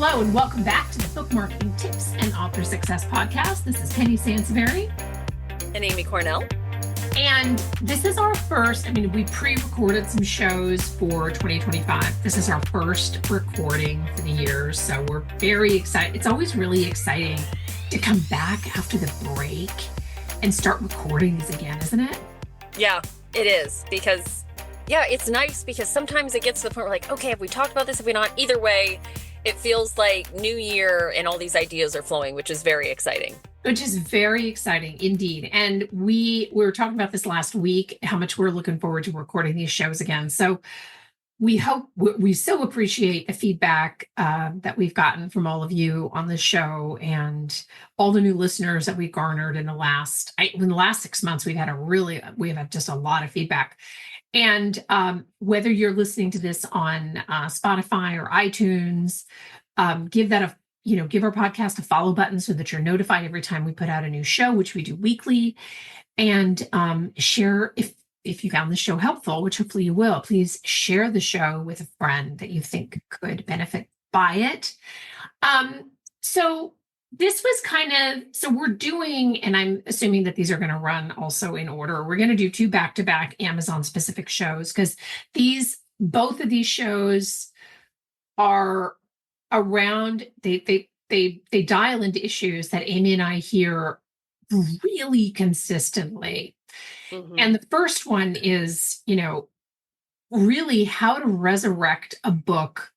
Hello, and welcome back to the Book Marketing Tips and Author Success Podcast. This is Penny Sansevieri. And Amy Cornell. And this is our first, we pre-recorded some shows for 2025. This is our first recording for the year, so we're very excited. It's always really exciting to come back after the break and start recording these again, isn't it? Yeah, it is. Because, it's nice because sometimes it gets to the point where like, okay, have we talked about this? Have we not? Either way, it feels like new year and all these ideas are flowing, which is very exciting. Which is very exciting indeed. And we were talking about this last week, how much we're looking forward to recording these shows again. So we so appreciate the feedback that we've gotten from all of you on the show and all the new listeners that we garnered in the last 6 months. We've had just a lot of feedback. And whether you're listening to this on Spotify or iTunes, give our podcast a follow button so that you're notified every time we put out a new show, which we do weekly. And share if you found the show helpful, which hopefully you will. Please share the show with a friend that you think could benefit by it. So this was so we're doing, and I'm assuming that these are going to run also in order. We're going to do 2 back-to-back Amazon specific shows because both of these shows are around, they dial into issues that Amy and I hear really consistently. Mm-hmm. And the first one is, really how to resurrect a book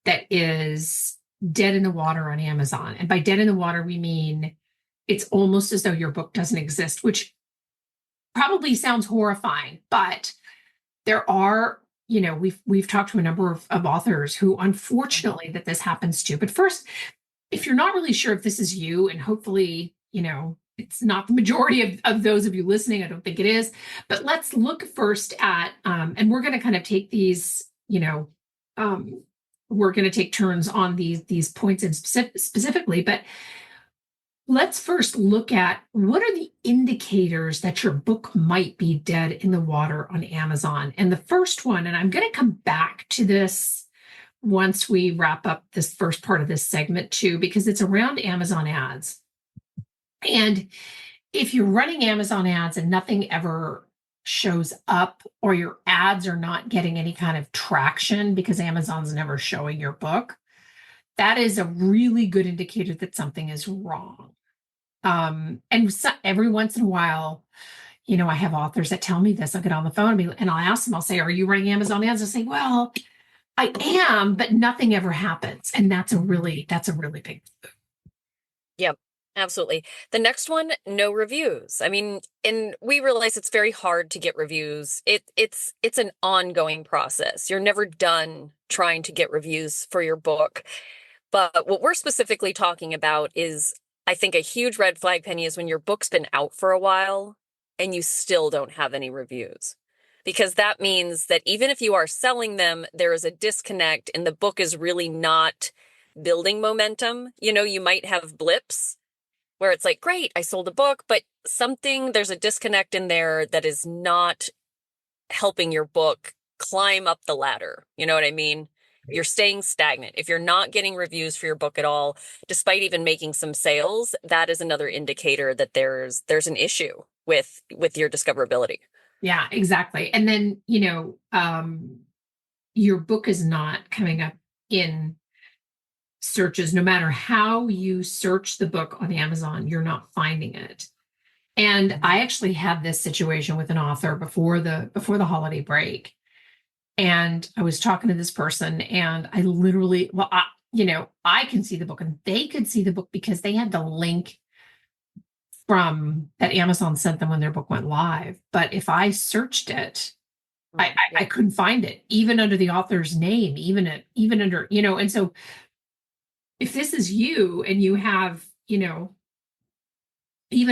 that is dead in the water on Amazon. And by dead in the water, we mean it's almost as though your book doesn't exist, which probably sounds horrifying, but there are, we've talked to a number of authors who unfortunately that this happens to. But first, if you're not really sure if this is you, and hopefully, it's not the majority of those of you listening, I don't think it is, but let's look first at, and we're going to kind of take these, we're going to take turns on these points in specifically, but let's first look at what are the indicators that your book might be dead in the water on Amazon. And the first one, and I'm going to come back to this once we wrap up this first part of this segment too, because it's around Amazon ads. And if you're running Amazon ads and nothing ever shows up, or your ads are not getting any kind of traction because Amazon's never showing your book, that is a really good indicator that something is wrong. And so every once in a while, I have authors that tell me this. I'll get on the phone and I'll ask them, I'll say, are you running Amazon ads? I'll say, well, I am, but nothing ever happens. And that's a really big. Yep. Absolutely. The next one, no reviews. And we realize it's very hard to get reviews. It's an ongoing process. You're never done trying to get reviews for your book. But what we're specifically talking about is, I think a huge red flag, Penny, is when your book's been out for a while and you still don't have any reviews. Because that means that even if you are selling them, there is a disconnect and the book is really not building momentum. You might have blips where it's like, great, I sold a book, but there's a disconnect in there that is not helping your book climb up the ladder. You know what I mean? You're staying stagnant. If you're not getting reviews for your book at all, despite even making some sales, that is another indicator that there's an issue with your discoverability. Yeah, exactly. And then, your book is not coming up in searches. No matter how you search the book on Amazon, you're not finding it. And I actually had this situation with an author before the holiday break. And I was talking to this person and I literally, I can see the book and they could see the book because they had the link from that Amazon sent them when their book went live. But if I searched it, I couldn't find it, even under the author's name, even under, and so if this is you and you have, even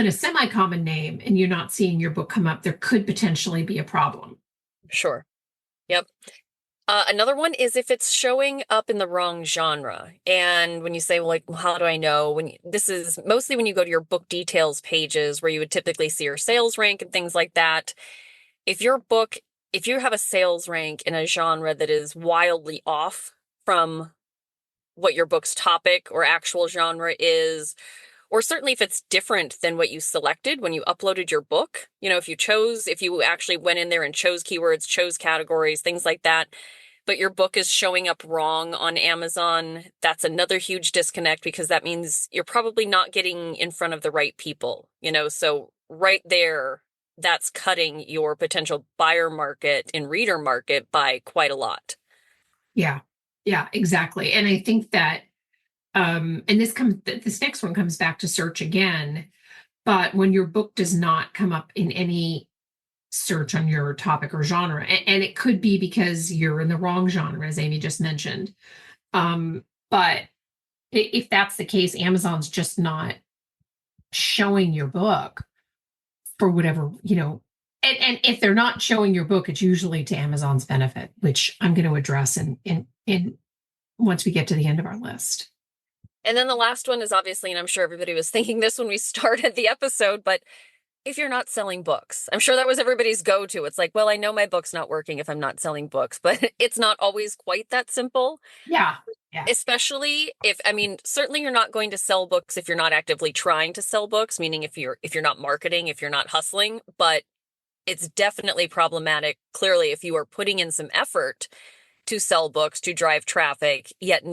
a semi-common name and you're not seeing your book come up, there could potentially be a problem. Sure. Yep. Another one is if it's showing up in the wrong genre. And when you say, well, how do I know? This is mostly when you go to your book details pages where you would typically see your sales rank and things like that. If you have a sales rank in a genre that is wildly off from what your book's topic or actual genre is, or certainly if it's different than what you selected when you uploaded your book. If you actually went in there and chose keywords, chose categories, things like that, but your book is showing up wrong on Amazon, that's another huge disconnect, because that means you're probably not getting in front of the right people, so right there, that's cutting your potential buyer market and reader market by quite a lot. Yeah. Yeah, exactly. And I think that, and this next one comes back to search again, but when your book does not come up in any search on your topic or genre, and it could be because you're in the wrong genre, as Amy just mentioned. But if that's the case, Amazon's just not showing your book for whatever, and if they're not showing your book, it's usually to Amazon's benefit, which I'm going to address in once we get to the end of our list. And then the last one is obviously, and I'm sure everybody was thinking this when we started the episode, but if you're not selling books, I'm sure that was everybody's go-to. It's like, well, I know my book's not working if I'm not selling books, but it's not always quite that simple. Yeah. Yeah. Especially certainly you're not going to sell books if you're not actively trying to sell books, meaning if you're not marketing, if you're not hustling, but it's definitely problematic, clearly, if you are putting in some effort to sell books, to drive traffic, yet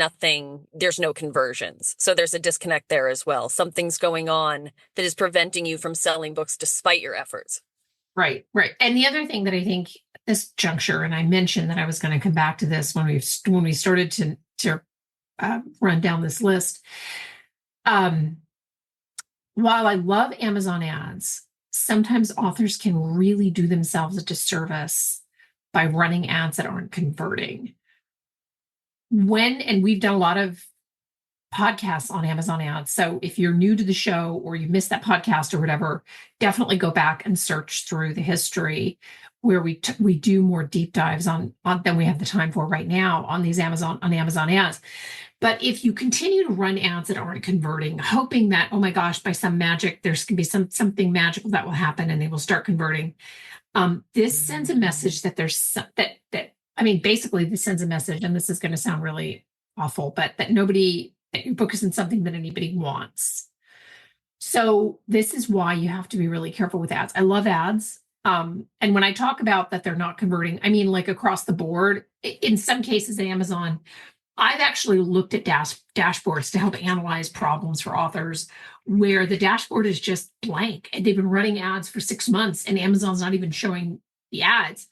there's no conversions. So there's a disconnect there as well. Something's going on that is preventing you from selling books despite your efforts. Right, right. And the other thing that I think at this juncture, and I mentioned that I was going to come back to this when we started to run down this list. While I love Amazon ads, sometimes authors can really do themselves a disservice by running ads that aren't converting. And we've done a lot of podcasts on Amazon ads. So if you're new to the show or you missed that podcast or whatever, definitely go back and search through the history where we do more deep dives on than we have the time for right now on Amazon ads. But if you continue to run ads that aren't converting, hoping that, oh my gosh, by some magic, there's going to be something magical that will happen and they will start converting. This sends a message that basically this sends a message, and this is going to sound really awful, but that your book isn't something that anybody wants. So this is why you have to be really careful with ads. I love ads. And when I talk about that they're not converting, I mean, like across the board. In some cases at Amazon, I've actually looked at dashboards to help analyze problems for authors where the dashboard is just blank and they've been running ads for 6 months and Amazon's not even showing the ads.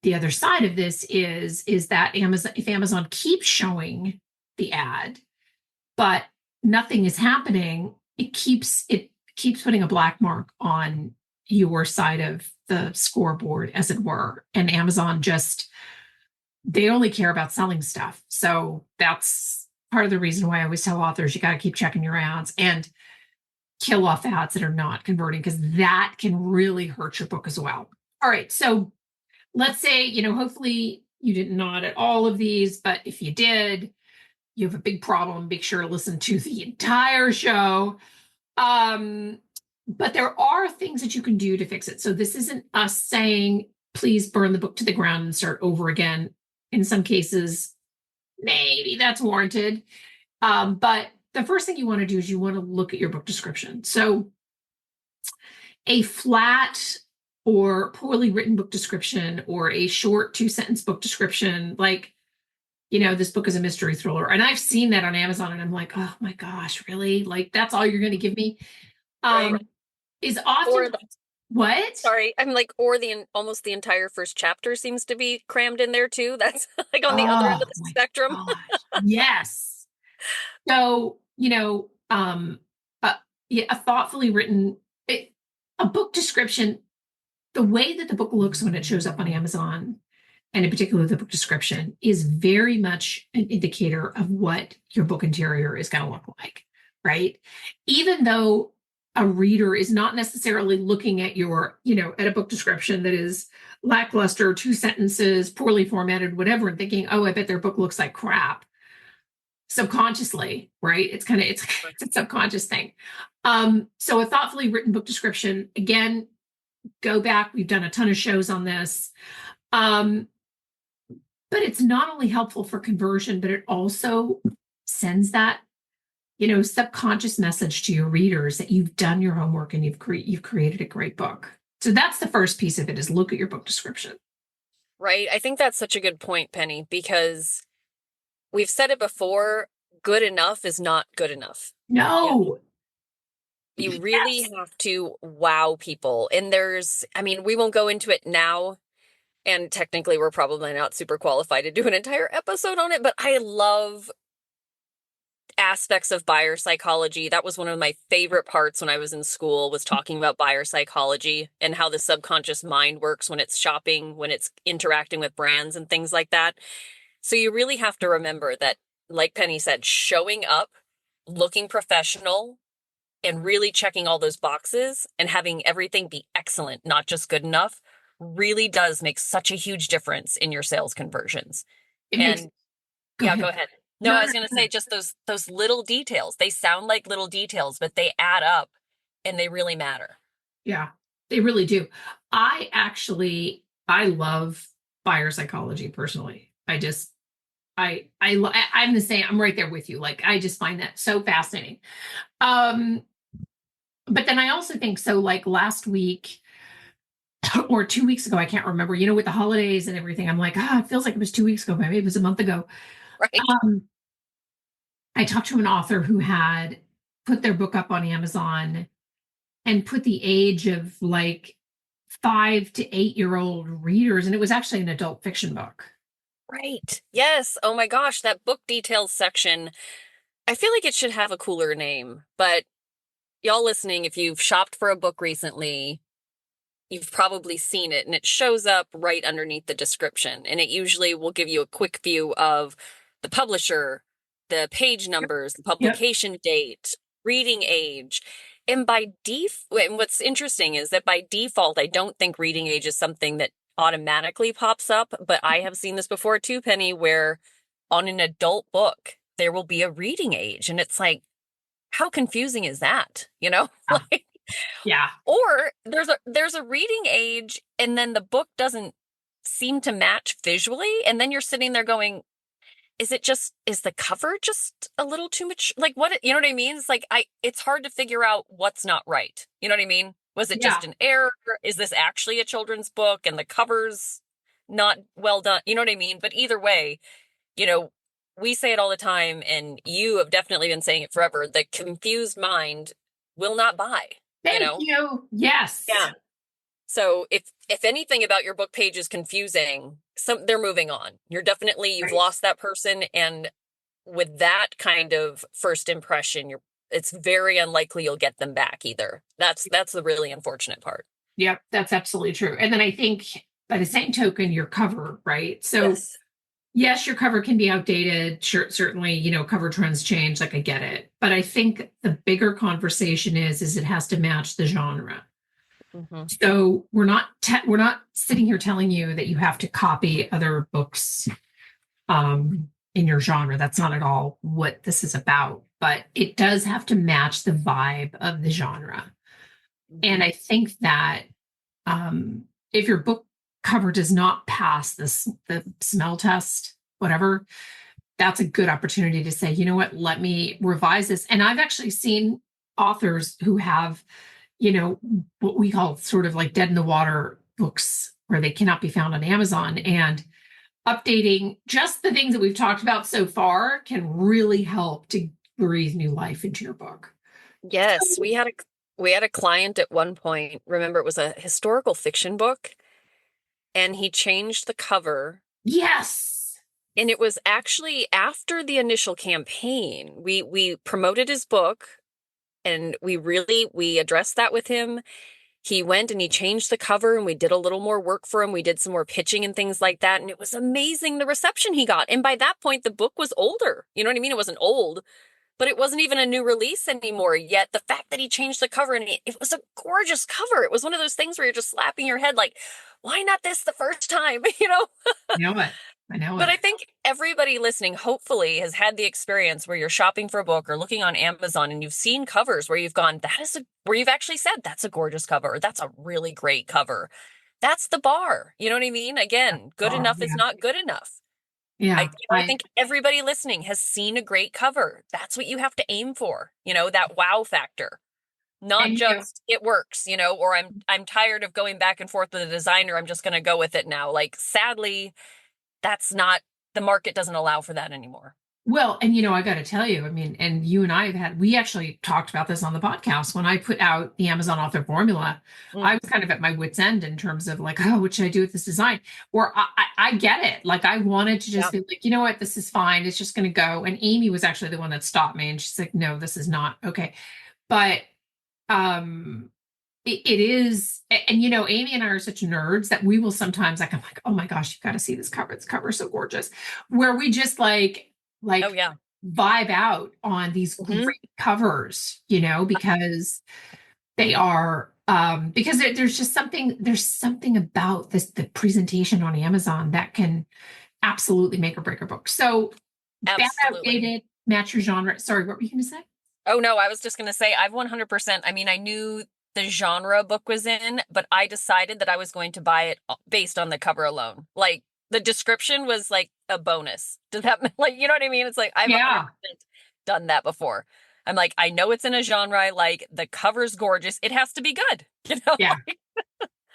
The other side of this is that if Amazon keeps showing the ad, but nothing is happening, it keeps putting a black mark on your side of the scoreboard, as it were. And Amazon they only care about selling stuff. So that's part of the reason why I always tell authors, you got to keep checking your ads and kill off ads that are not converting, because that can really hurt your book as well. All right. So let's say, hopefully you didn't nod at all of these, but if you did, you have a big problem. Make sure to listen to the entire show. But there are things that you can do to fix it. So this isn't us saying, please burn the book to the ground and start over again. In some cases, maybe that's warranted. But the first thing you want to do is you want to look at your book description. So a flat or poorly written book description or a short 2-sentence book description, like, this book is a mystery thriller. And I've seen that on Amazon and I'm like, oh my gosh, really? Like, that's all you're going to give me? Right. Is often what? Sorry, I'm like, or almost the entire first chapter seems to be crammed in there too. That's like on the other end of the spectrum. Yes. So, a thoughtfully written, a book description, the way that the book looks when it shows up on Amazon, and in particular the book description, is very much an indicator of what your book interior is going to look like, right? Even though a reader is not necessarily looking at at a book description that is lackluster, 2 sentences, poorly formatted, whatever, and thinking, oh, I bet their book looks like crap. Subconsciously, right? It's a subconscious thing. So a thoughtfully written book description, again, go back. We've done a ton of shows on this. But it's not only helpful for conversion, but it also sends that, subconscious message to your readers that you've done your homework and you've created a great book. So that's the first piece of it, is look at your book description. Right. I think that's such a good point, Penny, because we've said it before, good enough is not good enough. No. You really Yes. have to wow people. And we won't go into it now. And technically, we're probably not super qualified to do an entire episode on it, but I love aspects of buyer psychology. That was one of my favorite parts when I was in school, was talking about buyer psychology and how the subconscious mind works when it's shopping, when it's interacting with brands and things like that. So you really have to remember that, like Penny said, showing up, looking professional, and really checking all those boxes and having everything be excellent, not just good enough, really does make such a huge difference in your sales conversions. It makes, And go yeah, ahead. go ahead. No, No, I no, was going to no. say just those little details. They sound like little details, but they add up and they really matter. Yeah, they really do. I love buyer psychology personally. I'm the same. I'm right there with you. Like, I just find that so fascinating. Um, but then I also think so, like last week or 2 weeks ago, I can't remember, with the holidays and everything, I'm like, it feels like it was 2 weeks ago, but maybe it was a month ago. Right. Um, I talked to an author who had put their book up on Amazon and put the age of like 5 to 8 year old readers, and it was actually an adult fiction book. Right. Yes. Oh my gosh, that book details section. I feel like it should have a cooler name, but y'all listening, if you've shopped for a book recently, you've probably seen it, and it shows up right underneath the description. And it usually will give you a quick view of the publisher, the page numbers, the Yep. publication date, reading age. And what's interesting is that by default, I don't think reading age is something that automatically pops up, but I have seen this before too, Penny, where on an adult book, there will be a reading age. And it's like, how confusing is that? Yeah. Like, Yeah. or there's a reading age and then the book doesn't seem to match visually, and then you're sitting there going, is the cover just a little too much, like, what, you know what I mean? It's like, it's hard to figure out what's not right. You know what I mean? Was it Yeah. just an error? Is this actually a children's book and the cover's not well done? You know what I mean? But either way, you know, we say it all the time, and you have definitely been saying it forever. The confused mind will not buy, you Thank know? you. Yes. Yeah. So if anything about your book page is confusing, they're moving on. You've Right. lost that person, and with that kind of first impression, it's very unlikely you'll get them back either. That's the really unfortunate part. Yep, that's absolutely true. And then I think by the same token, your cover, right? So Yes. yes, your cover can be outdated. Sure, certainly, cover trends change, like I get it. But I think the bigger conversation is it has to match the genre. Hmm. So we're not sitting here telling you that you have to copy other books in your genre. That's not at all what this is about. But it does have to match the vibe of the genre. And I think that if your book cover does not pass the smell test, whatever, that's a good opportunity to say, you know what, let me revise this. And I've actually seen authors who have, what we call sort of like dead in the water books where they cannot be found on Amazon, and updating just the things that we've talked about so far can really help to breathe new life into your book. Yes, we had a client at one point. Remember, it was a historical fiction book, and he changed the cover. Yes. And it was actually after the initial campaign. We promoted his book, and we addressed that with him. He went and he changed the cover, and we did a little more work for him. We did some more pitching and things like that, and it was amazing the reception he got. And by that point, the book was older. You know what I mean? It wasn't old, but it wasn't even a new release anymore. Yet the fact that he changed the cover, and it was a gorgeous cover. It was one of those things where you're just slapping your head like, why not this the first time? I know it. I know But it. I think everybody listening hopefully has had the experience where you're shopping for a book or looking on Amazon and you've seen covers where you've gone, where you've actually said, that's a gorgeous cover, or that's a really great cover. That's the bar. You know what I mean? Again, good enough is Yeah. not good enough. I, Yeah. I think everybody listening has seen a great cover. That's what you have to aim for, that wow factor. Not And just it works, or I'm tired of going back and forth with a designer. I'm just going to go with it now. Like, sadly, that's not the market doesn't allow for that anymore. well, and I got to tell you, I mean, and you and I we actually talked about this on the podcast when I put out the Amazon author formula. I Mm, was kind of at my wit's end in terms of like, oh, what should I do with this design? Or I get it. Like, I wanted to just yeah. be like, you know what, this is fine. It's just going to go. And Amy was actually the one that stopped me, and she's like, no, this is not okay. But um, it is, and Amy and I are such nerds that we will sometimes like, I'm like, oh my gosh, you've got to see this cover. This cover is so gorgeous. Where we just Oh like yeah. vibe out on these Hmm. great covers, because they are there's something about the presentation on Amazon that can absolutely make or break a book. So bad Absolutely. outdated, match your genre. Sorry, what were you gonna say? Oh no, I was just going to say I've 100%. I mean, I knew the genre book was in, but I decided that I was going to buy it based on the cover alone. Like, the description was like a bonus. Does that like, you know what I mean? It's like I've 100% Yeah, done that before. I'm like, I know it's in a genre I like. The cover's gorgeous. It has to be good, you know? yeah,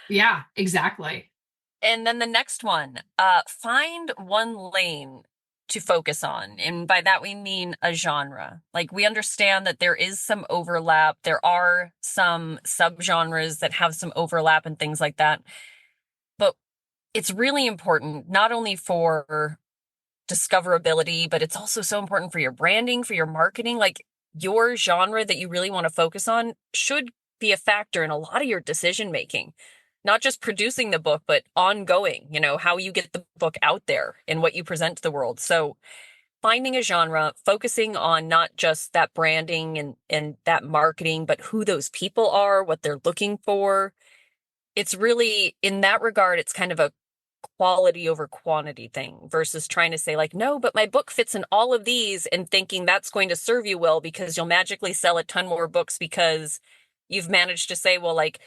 yeah, exactly. And then the next one, find one lane to focus on. And by that, we mean a genre. Like, we understand that there is some overlap. There are some subgenres that have some overlap and things like that. But it's really important, not only for discoverability, but it's also so important for your branding, for your marketing. Like, your genre that you really want to focus on should be a factor in a lot of your decision making, not just producing the book, but ongoing, how you get the book out there and what you present to the world. So finding a genre, focusing on not just that branding and that marketing, but who those people are, what they're looking for. It's really, in that regard, it's kind of a quality over quantity thing versus trying to say like, no, but my book fits in all of these and thinking that's going to serve you well because you'll magically sell a ton more books because you've managed to say, well, like,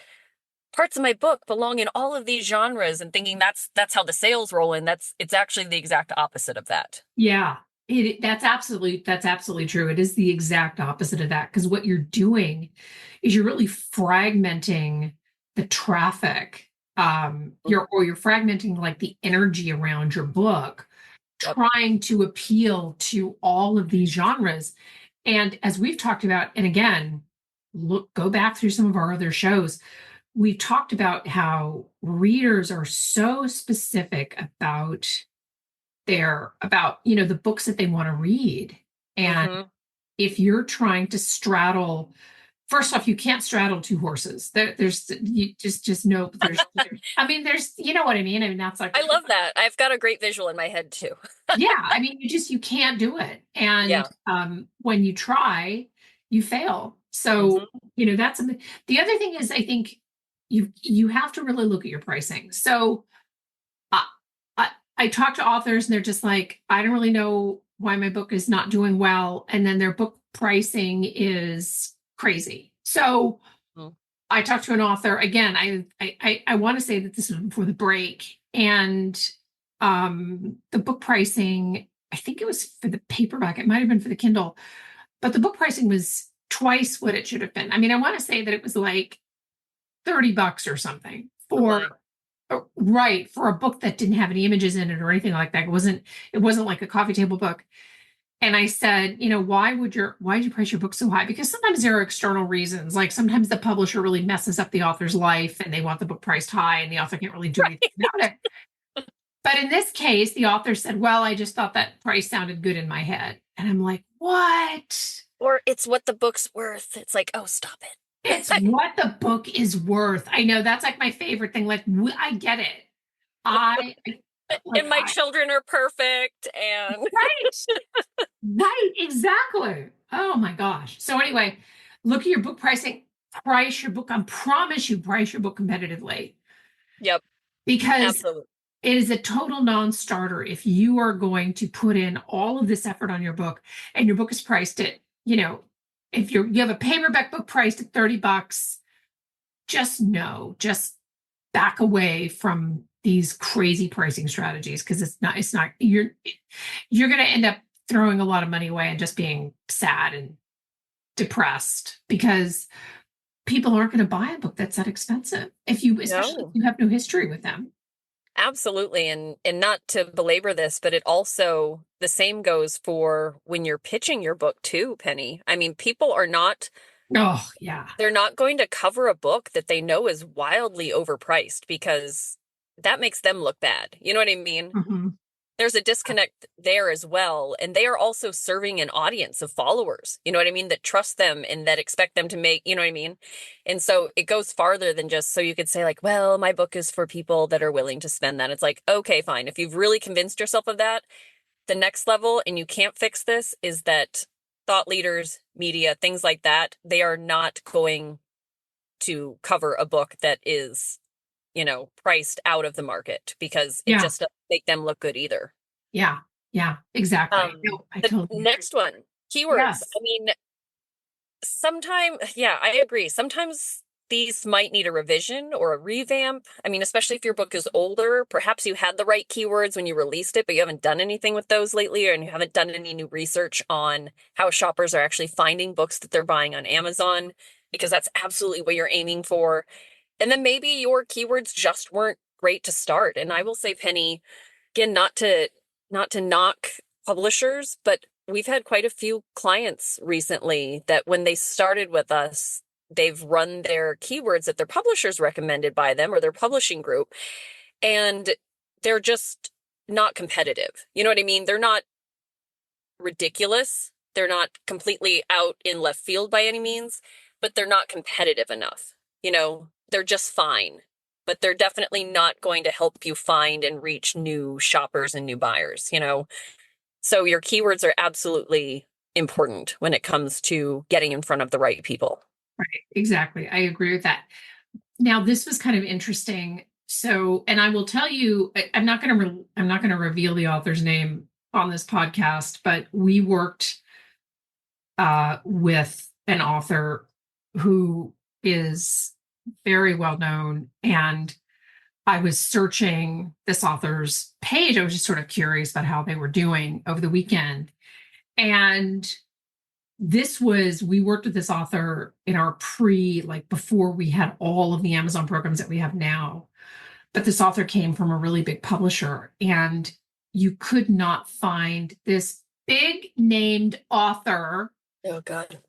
parts of my book belong in all of these genres, and thinking that's how the sales roll in. It's actually the exact opposite of that. Yeah, that's absolutely true. It is the exact opposite of that because what you're doing is you're really fragmenting the traffic. You're fragmenting like the energy around your book, Yep. trying to appeal to all of these genres. And as we've talked about, and again, go back through some of our other shows, we've talked about how readers are so specific about the books that they want to read. And Mm-hmm. if you're trying to straddle, first off, you can't straddle two horses. There's you just know I mean there's what I mean. I mean that's like I love that. I've got a great visual in my head too. yeah, I mean you can't do it. And Yeah. when you try, you fail. So, Hmm. that's something. The other thing is I think you have to really look at your pricing. So I, I talk to authors and they're just like, I don't really know why my book is not doing well. And then their book pricing is crazy. So I talked to an author again. I want to say that this was before the break, and the book pricing, I think it was for the paperback, it might have been for the Kindle, but the book pricing was twice what it should have been. I mean, I want to say that it was like $30 or something Oh my. right, for a book that didn't have any images in it or anything like that. It wasn't like a coffee table book. And I said, why did you price your book so high? Because sometimes there are external reasons. Like sometimes the publisher really messes up the author's life and they want the book priced high and the author can't really do anything about it. But in this case, the author said, well, I just thought that price sounded good in my head. And I'm like, what? Or it's what the book's worth. It's like, oh, stop It's it. what the book is worth. I know that's like my favorite thing. Like, I get it. I like, And my children are perfect. And right, right, exactly. Oh my gosh. So anyway, look at your book pricing, price your book. I promise you, price your book competitively yep, because absolutely. it is a total non-starter if you are going to put in all of this effort on your book and your book is priced at, if you have a paperback book priced at $30, just back away from these crazy pricing strategies, because it's not you're going to end up throwing a lot of money away and just being sad and depressed because people aren't going to buy a book that's that expensive especially if No, you have no history with them. absolutely. And not to belabor this, but it also, the same goes for when you're pitching your book too, Penny. I mean, people are not, Oh, yeah. they're not going to cover a book that they know is wildly overpriced because that makes them look bad. You know what I mean? Mhm. There's a disconnect there as well. And they are also serving an audience of followers, you know what I mean, that trust them and that expect them to make, you know what I mean? And so it goes farther than just so you could say, like, well, my book is for people that are willing to spend that. It's like, okay, fine. If you've really convinced yourself of that, the next level, and you can't fix this, is that thought leaders, media, things like that, they are not going to cover a book that is, priced out of the market because it Yeah. just doesn't make them look good either. Yeah. Yeah. Exactly. No, I The totally agree. next one, keywords. Yes. I mean, yeah, I agree. Sometimes these might need a revision or a revamp. I mean, especially if your book is older, perhaps you had the right keywords when you released it, but you haven't done anything with those lately, and you haven't done any new research on how shoppers are actually finding books that they're buying on Amazon, because that's absolutely what you're aiming for. And then maybe your keywords just weren't great to start. And I will say, Penny, again, not to knock publishers, but we've had quite a few clients recently that when they started with us, they've run their keywords that their publishers recommended by them or their publishing group, and they're just not competitive. You know what I mean? They're not ridiculous. They're not completely out in left field by any means, but they're not competitive enough. They're just fine, but they're definitely not going to help you find and reach new shoppers and new buyers. So your keywords are absolutely important when it comes to getting in front of the right people. Right. Exactly. I agree with that. Now, this was kind of interesting. So, and I will tell you, I'm not going to reveal the author's name on this podcast, but we worked with an author who is very well known, and I was searching this author's page. I was just sort of curious about how they were doing over the weekend. And we worked with this author in our like before we had all of the Amazon programs that we have now. But this author came from a really big publisher, and you could not find this big named author. Oh, God.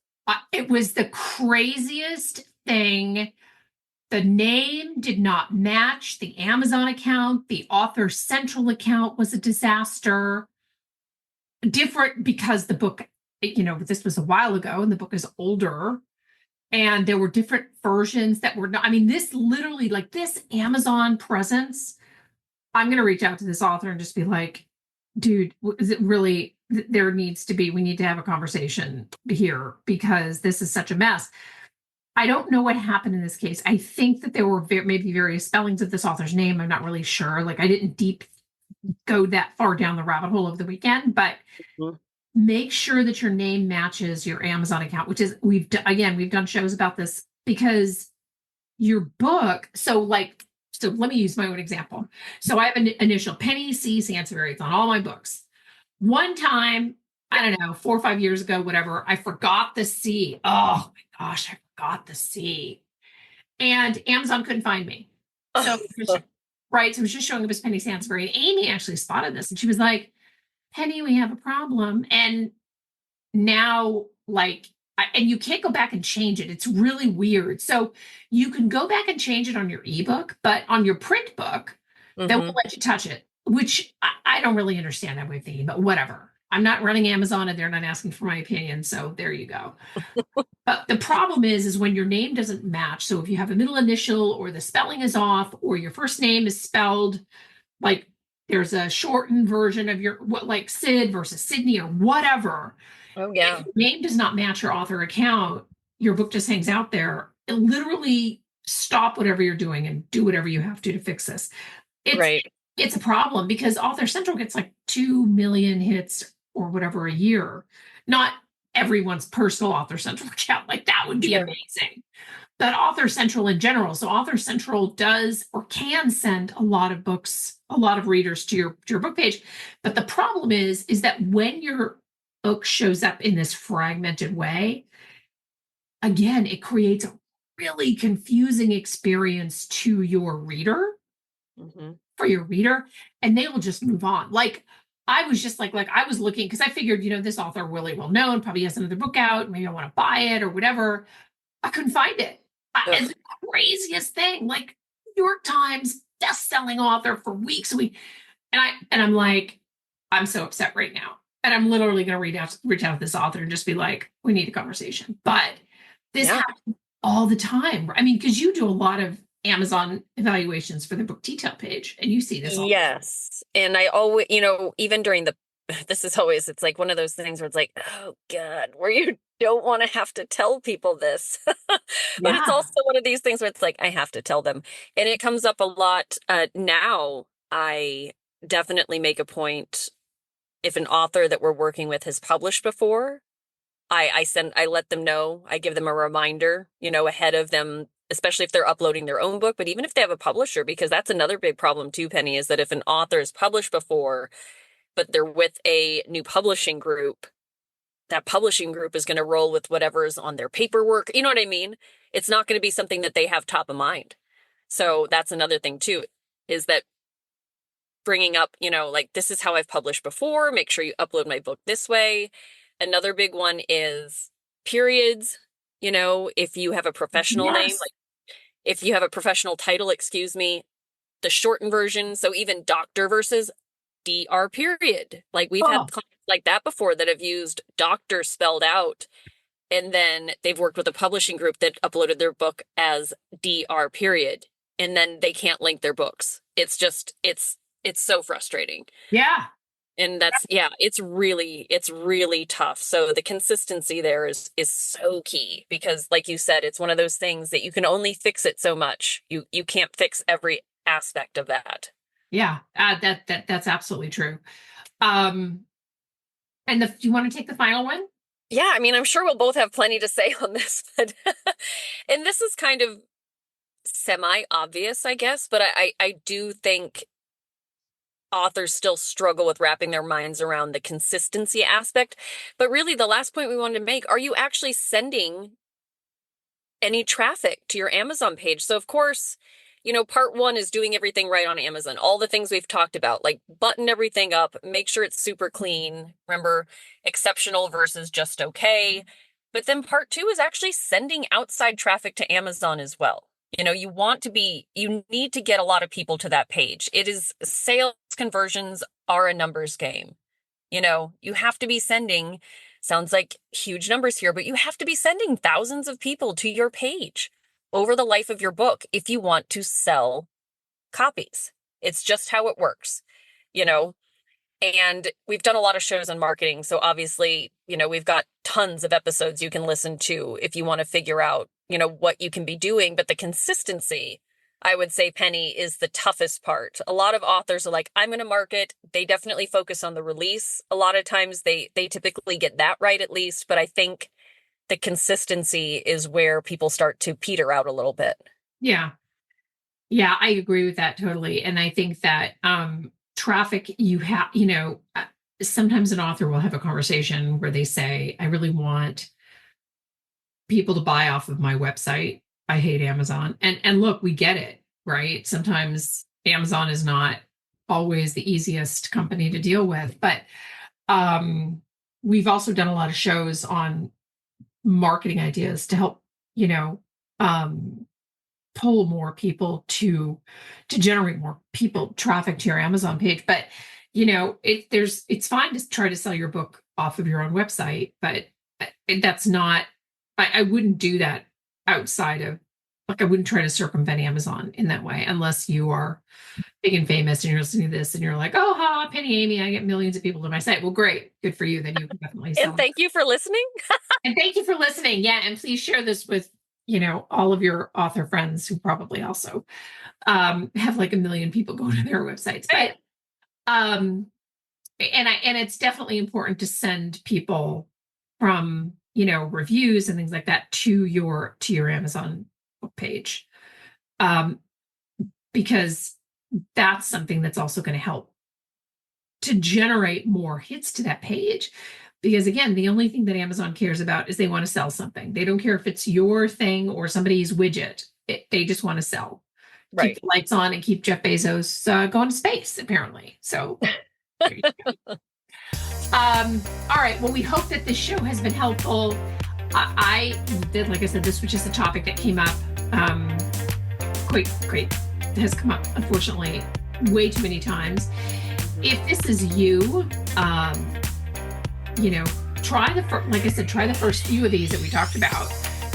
It was the craziest thing. The name did not match the Amazon account. The author's central account was a disaster. Different because the book, this was a while ago and the book is older. And there were different versions that were not, I mean, this literally, like this Amazon presence, I'm going to reach out to this author and just be like, dude, is it really, we need to have a conversation here because this is such a mess. I don't know what happened in this case. I think that there were maybe various spellings of this author's name. I'm not really sure. Like I didn't deep go that far down the rabbit hole over the weekend, but make sure that your name matches your Amazon account, which is, we've done shows about this because your book. So let me use my own example. So I have an initial Penny C. Sansbury. It's on all my books. One time, I don't know, 4 or 5 years ago, whatever, I forgot the C. Oh my gosh, I forgot the C. And Amazon couldn't find me. So, right. So it was just showing up as Penny Sansbury. And Amy actually spotted this and she was like, Penny, we have a problem. And now, and you can't go back and change it. It's really weird. So you can go back and change it on your ebook, but on your print book, they won't let you touch it, which I don't really understand that way of thinking, but whatever. I'm not running Amazon and they're not asking for my opinion. So there you go. But the problem is when your name doesn't match. So if you have a middle initial or the spelling is off or your first name is spelled like there's a shortened version of like Sid versus Sydney or whatever. Oh, yeah. If your name does not match your author account, your book just hangs out there. It literally stop whatever you're doing and do whatever you have to fix this. It's a problem because Author Central gets like 2 million hits or whatever a year. Not everyone's personal Author Central account. Like that would be amazing. but Author Central in general. So Author Central does or can send a lot of books, a lot of readers to your book page. But the problem is that when your book shows up in this fragmented way, again, it creates a really confusing experience to your reader, Mm-hmm. for your reader, and they will just move on. Like I was just like I was looking because I figured, this author really well known, probably has another book out, maybe I want to buy it or whatever. I couldn't find it. And Ugh. the craziest thing, like New York Times best-selling author for weeks, I'm like, I'm so upset right now. And I'm literally gonna reach out to this author and just be like, we need a conversation. But this Yeah. happens all the time. I mean, because you do a lot of Amazon evaluations for the book detail page, and you see this all. Yes. And I always, even during this is always, it's like one of those things where it's like, oh God, where you don't want to have to tell people this. But it's Yeah. also one of these things where it's like, I have to tell them. And it comes up a lot. Now I definitely make a point if an author that we're working with has published before, I let them know, I give them a reminder, ahead of them, especially if they're uploading their own book, but even if they have a publisher, because that's another big problem too, Penny, is that if an author is published before, but they're with a new publishing group, that publishing group is going to roll with whatever's on their paperwork. You know what I mean? It's not going to be something that they have top of mind. So that's another thing too, is that bringing up, like, this is how I've published before. Make sure you upload my book this way. Another big one is periods. If you have a professional name, Yes. like if you have a professional title, excuse me, the shortened version. So even doctor versus DR period. Like we've Oh, had clients like that before that have used doctor spelled out. And then they've worked with a publishing group that uploaded their book as DR period. And then they can't link their books. It's so frustrating. yeah. And that's, yeah, it's really tough. So the consistency there is so key because like you said, it's one of those things that you can only fix it so much. You can't fix every aspect of that. Yeah. That's absolutely true. Um, and do you want to take the final one? Yeah, I mean, I'm sure we'll both have plenty to say on this, but and this is kind of semi-obvious, I guess, but I do think authors still struggle with wrapping their minds around the consistency aspect. But really, the last point we wanted to make, are you actually sending any traffic to your Amazon page? So, of course, part one is doing everything right on Amazon. All the things we've talked about, like button everything up, make sure it's super clean. Remember, exceptional versus just okay. But then part two is actually sending outside traffic to Amazon as well. You need to get a lot of people to that page. Sales conversions are a numbers game. You have to be sending, sounds like huge numbers here, but you have to be sending thousands of people to your page over the life of your book if you want to sell copies. It's just how it works, you know? And we've done a lot of shows on marketing. So obviously, we've got tons of episodes you can listen to if you want to figure out, what you can be doing. But the consistency, I would say, Penny, is the toughest part. A lot of authors are like, I'm going to market. They definitely focus on the release. A lot of times they typically get that right, at least. But I think the consistency is where people start to peter out a little bit. Yeah. Yeah, I agree with that totally. And I think that traffic, sometimes an author will have a conversation where they say, I really want people to buy off of my website. I hate Amazon. And look, we get it, right? Sometimes Amazon is not always the easiest company to deal with, but we've also done a lot of shows on marketing ideas to help, um, pull more people to generate more people traffic to your Amazon page. But it's fine to try to sell your book off of your own website, but that's not. I wouldn't do that outside of, like, I wouldn't try to circumvent Amazon in that way unless you are big and famous and you're listening to this and you're like, oh, ha, Penny Amy, I get millions of people to my site. Well, great, good for you. Then you can definitely And sell. thank you for listening. And thank you for listening. Yeah, and please share this with all of your author friends who probably also have like a million people go to their websites. But and it's definitely important to send people from reviews and things like that to your Amazon Facebook page, because that's something that's also going to help to generate more hits to that page. Because again, the only thing that Amazon cares about is they want to sell something. They don't care if it's your thing or somebody's widget. They just want to sell. Right. Keep the lights on and keep Jeff Bezos going to space, apparently. So there you go. All right. Well, we hope that this show has been helpful. I did, like I said, this was just a topic that came up quite has come up, unfortunately, way too many times. If this is you, try the first few of these that we talked about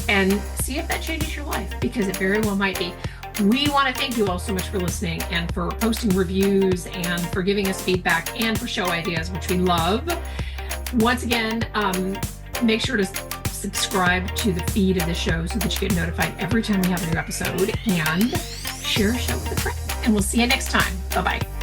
and see if that changes your life, because it very well might be. We want to thank you all so much for listening and for posting reviews and for giving us feedback and for show ideas, which we love. Once again, make sure to subscribe to the feed of the show so that you get notified every time we have a new episode, and share a show with a friend. And we'll see you next time. Bye-bye.